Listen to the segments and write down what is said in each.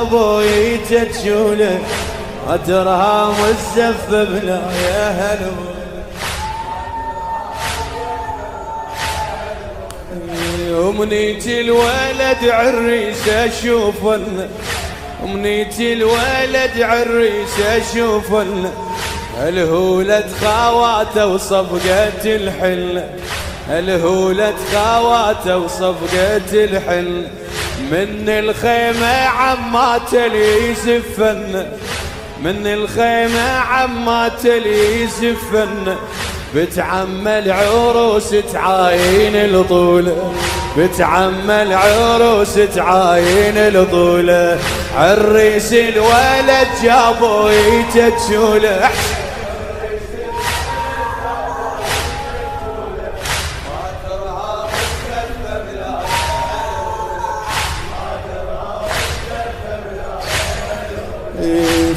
جابوا تجوله أدرهم الزف بلا يا هلو. أمنية الولد عريس أشوفنا، أمنية الولد عريس أشوفنا الهولة خواته وصفقة الحلة، الهولة خواته وصفقة الحلة من الخيمة عمات اللي يزفنا، من الخيمة عمات اللي يزفنا بتعمل عروس تعاين الطولة، بتعمل عروس تعاين الطولة عريس الولد جابوا يتجوله.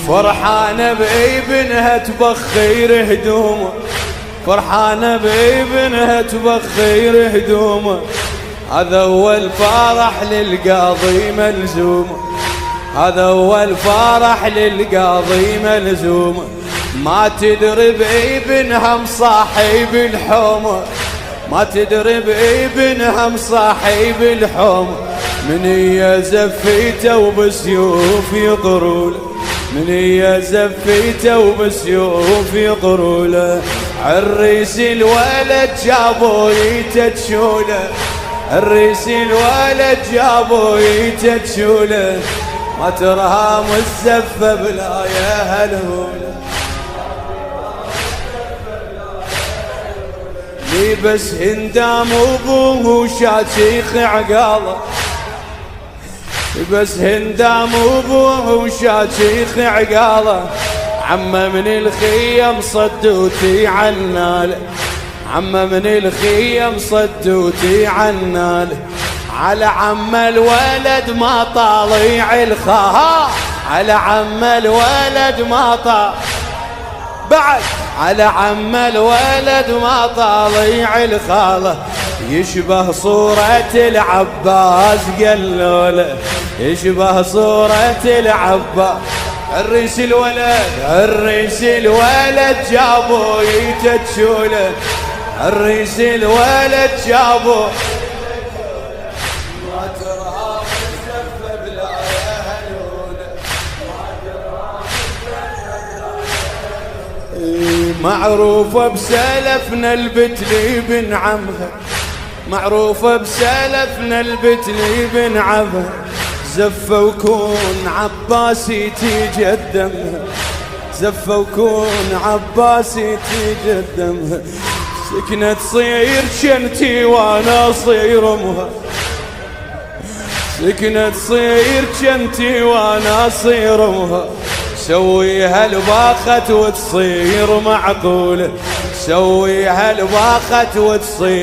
فرحانة بابنها تبخير هدومه، فرحانة بابنها تبخير هدومه هذا أول فرح للقاضي ملزومه، هذا أول فرح للقاضي ملزومه ما تدري بابنها مصاحب الحومه، ما تدري بابنها مصاحب الحومه من هي زفيته وبسيوف يطرول، من هي زفيته وبسيوف يطروله عريس الولد جابوا يتجوله، عريس الولد جابوا يتجوله ما ترهام الزفة بلا يا هلهوله. لي بس هندام وابوه شاشيخ عقاله، بس هندام وابوه وشاشيخ عقاله عمه من الخيم صدوتي عناله، عمه من الخيم صدوتي عناله على عم الولد ما طالع الخها، على عم الولد ما طالع بعد، على عم الولد ما طالع الخاله يشبه صورة العباس قالوله، يشبه صورة العباس عريس الولد، عريس الولد جابوا يتجوله، عريس الولد جابوا ما ترهام الزفة بلا يا هلوله، معروفة بسلفنا البتلي بن عمها، معروفة بسلفنا البتلي بن عمها زفة وكون عباسي تقدمها، زفة وكون عباسي تقدمها سكنة تصير شنتي وانا صير امها، سكنة تصير شنتي وانا صير امها سويها الباخت وتصير معقولة، سويها الباخت وتصير